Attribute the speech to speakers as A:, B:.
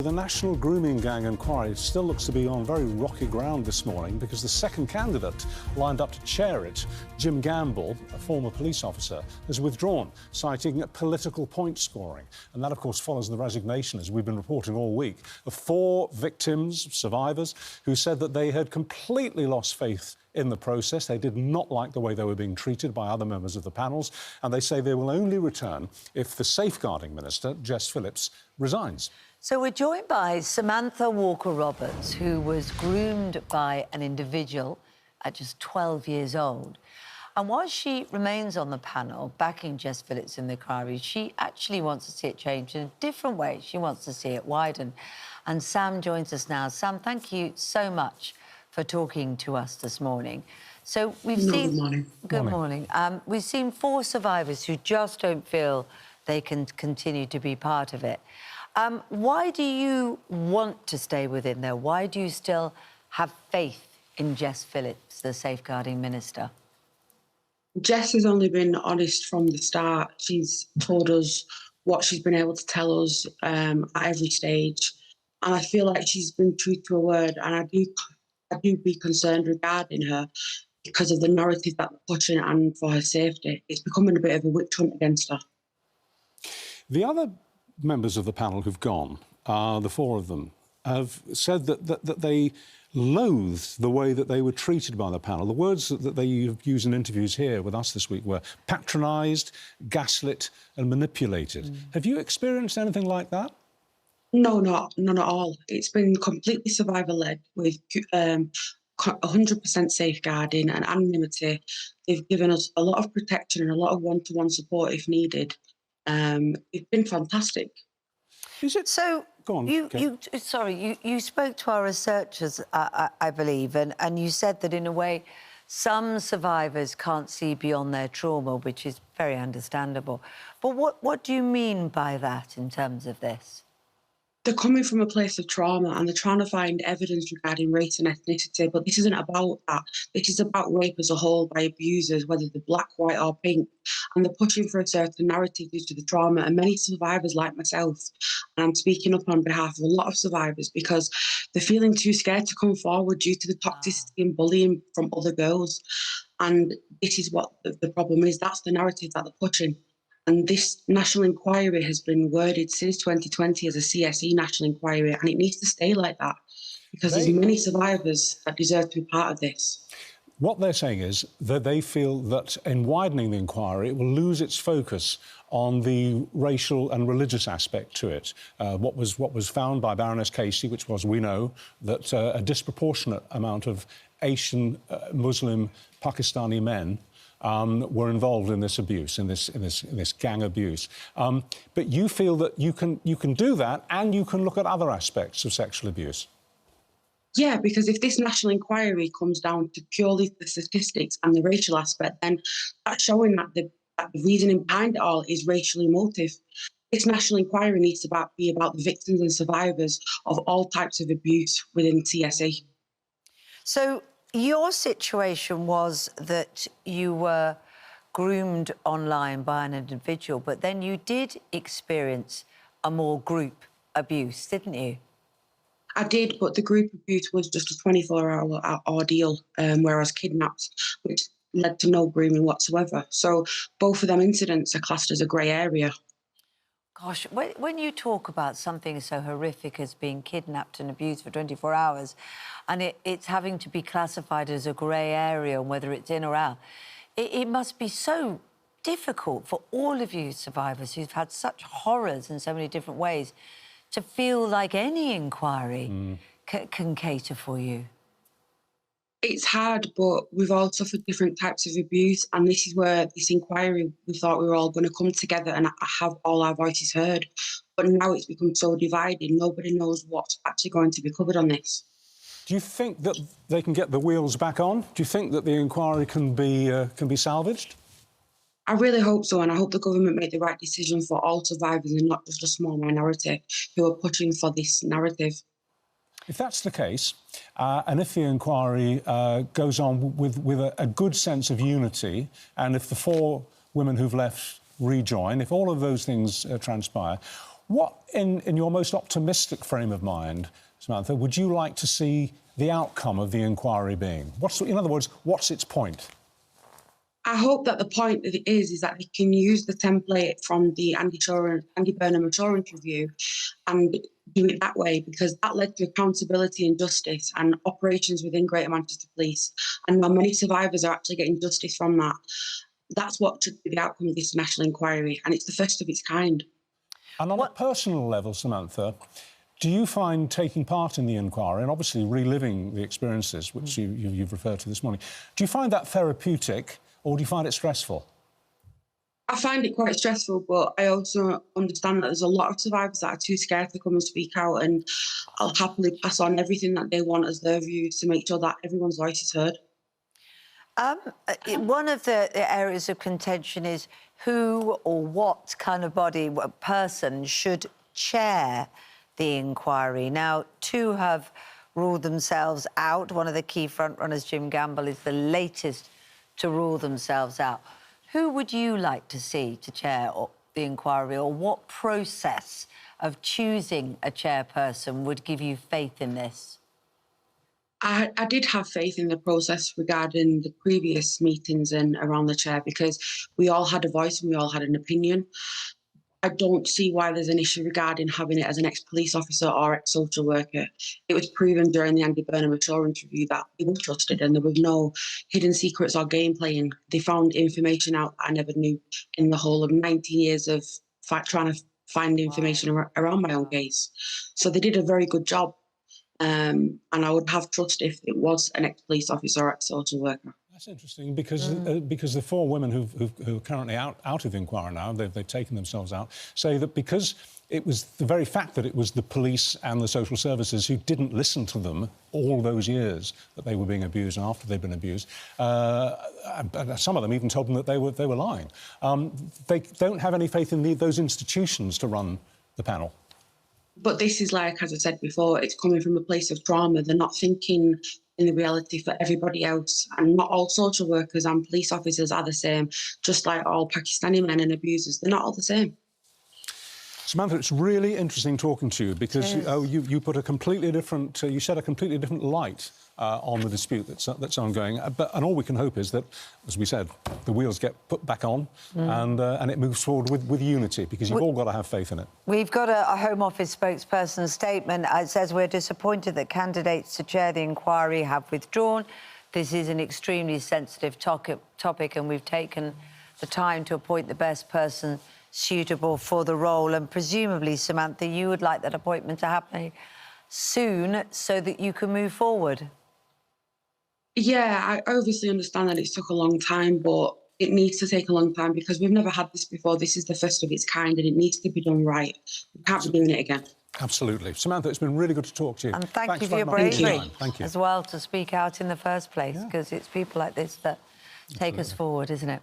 A: The National Grooming Gang inquiry still looks to be on very rocky ground this morning because the second candidate lined up to chair it, Jim Gamble, a former police officer, has withdrawn, citing political point scoring. And that, of course, follows the resignation, as we've been reporting all week, of 4 victims, survivors, who said that they had completely lost faith in the process. They did not like the way they were being treated by other members of the panels, and they say they will only return if the Safeguarding Minister, Jess Phillips, resigns.
B: So we're joined by Samantha Walker-Roberts, who was groomed by an individual at just 12 years old. And while she remains on the panel, backing Jess Philips in the inquiry, she actually wants to see it changed in a different way. She wants to see it widened. And Sam joins us now. Sam, thank you so much for talking to us this morning. So we've seen...
C: Good morning.
B: Good morning. We've seen 4 survivors who just don't feel they can continue to be part of it. Why do you want to stay within there? Why do you still have faith in Jess Philips, the Safeguarding Minister?
C: Jess has only been honest from the start. She's told us what she's been able to tell us at every stage. And I feel like she's been true to her word. And I do be concerned regarding her because of the narrative that they're pushing and for her safety. It's becoming a bit of a witch hunt against her.
A: The other members of the panel who've gone, the 4 of them, have said that they loathe the way that they were treated by the panel. The words that they used in interviews here with us this week were patronised, gaslit and manipulated. Have you experienced anything like that?
C: No, none at all. It's been completely survivor-led with 100% safeguarding and anonymity. They've given us a lot of protection and a lot of one-to-one support if needed. It's been fantastic.
A: Is it?
B: So,
A: go on.
B: You spoke to our researchers, I believe, and you said that, in a way, some survivors can't see beyond their trauma, which is very understandable. But what do you mean by that in terms of this?
C: They're coming from a place of trauma and they're trying to find evidence regarding race and ethnicity, but this isn't about that. This is about rape as a whole by abusers, whether they're black, white or pink, and they're pushing for a certain narrative due to the trauma. And many survivors like myself, and I'm speaking up on behalf of a lot of survivors, because they're feeling too scared to come forward due to the toxicity and bullying from other girls. And this is what the problem is. That's the narrative that they're pushing. And this national inquiry has been worded since 2020 as a CSE national inquiry, and it needs to stay like that because there's many survivors that deserve to be part of this.
A: What they're saying is that they feel that in widening the inquiry, it will lose its focus on the racial and religious aspect to it. What was found by Baroness Casey, which was, we know, that a disproportionate amount of Asian, Muslim, Pakistani men were involved in this abuse, in this gang abuse. But you feel that you can do that, and you can look at other aspects of sexual abuse.
C: Yeah, because if this national inquiry comes down to purely the statistics and the racial aspect, then that's showing that the reasoning behind it all is racially motive. This national inquiry needs to be about the victims and survivors of all types of abuse within TSE. So
B: your situation was that you were groomed online by an individual, but then you did experience a more group abuse, didn't you?
C: I did, but the group abuse was just a 24-hour ordeal where I was kidnapped, which led to no grooming whatsoever. So both of them incidents are classed as a grey area.
B: Gosh, when you talk about something so horrific as being kidnapped and abused for 24 hours, and it's having to be classified as a grey area, and whether it's in or out, it must be so difficult for all of you survivors who've had such horrors in so many different ways to feel like any inquiry can cater for you.
C: It's hard, but we've all suffered different types of abuse, and this is where this inquiry, we thought we were all going to come together and have all our voices heard. But now it's become so divided, nobody knows what's actually going to be covered on this.
A: Do you think that they can get the wheels back on? Do you think that the inquiry can be salvaged?
C: I really hope so, and I hope the government made the right decision for all survivors and not just a small minority who are pushing for this narrative.
A: If that's the case, and if the inquiry goes on with a good sense of unity, and if the 4 women who've left rejoin, if all of those things transpire, What, in your most optimistic frame of mind, Samantha, would you like to see the outcome of the inquiry being? In other words, what's its point?
C: I hope that the point of it is that they can use the template from the Andy Burnham Assurance Review and do it that way, because that led to accountability and justice and operations within Greater Manchester Police. And now many survivors are actually getting justice from that. That's what should be the outcome of this national inquiry, and it's the first of its kind.
A: And on a personal level, Samantha, do you find taking part in the inquiry and obviously reliving the experiences which you've referred to this morning, do you find that therapeutic or do you find it stressful?
C: I find it quite stressful, but I also understand that there's a lot of survivors that are too scared to come and speak out, and I'll happily pass on everything that they want as their views to make sure that everyone's voice is heard.
B: One of the areas of contention is who or what kind of body, what person should chair the inquiry. Now, two have ruled themselves out. One of the key frontrunners, Jim Gamble, is the latest to rule themselves out. Who would you like to see to chair the inquiry, or what process of choosing a chairperson would give you faith in this?
C: I did have faith in the process regarding the previous meetings and around the chair, because we all had a voice and we all had an opinion. I don't see why there's an issue regarding having it as an ex-police officer or ex-social worker. It was proven during the Andy Burnham Assurance Review that they were trusted and there was no hidden secrets or game playing. They found information out that I never knew in the whole of 19 years of trying to find information around my own case. So they did a very good job. And I would have trust if it was an ex-police officer or ex-social worker.
A: That's interesting because the four women who are currently out of inquiry now, they've taken themselves out, say that because it was the very fact that it was the police and the social services who didn't listen to them all those years that they were being abused and after they'd been abused, some of them even told them that they were lying. They don't have any faith in those institutions to run the panel.
C: But this is like, as I said before, it's coming from a place of trauma. They're not thinking in the reality for everybody else. And not all social workers and police officers are the same, just like all Pakistani men and abusers. They're not all the same.
A: Samantha, it's really interesting talking to you because you put a completely different, you shed a completely different light on the dispute that's ongoing. And all we can hope is that, as we said, the wheels get put back on and it moves forward with unity, because you've all got to have faith in it. We've got a Home Office spokesperson's statement. It says, "We're disappointed that candidates to chair the inquiry have withdrawn. This is an extremely sensitive topic and we've taken the time to appoint the best person suitable for the role." And presumably, Samantha, you would like that appointment to happen soon so that you can move forward. Yeah, I obviously understand that it took a long time, but it needs to take a long time because we've never had this before. This is the first of its kind and it needs to be done right. We can't be doing it again. Absolutely. Samantha, it's been really good to talk to you. And thank you for your bravery as well to speak out in the first place, because it's people like this that take us forward, isn't it?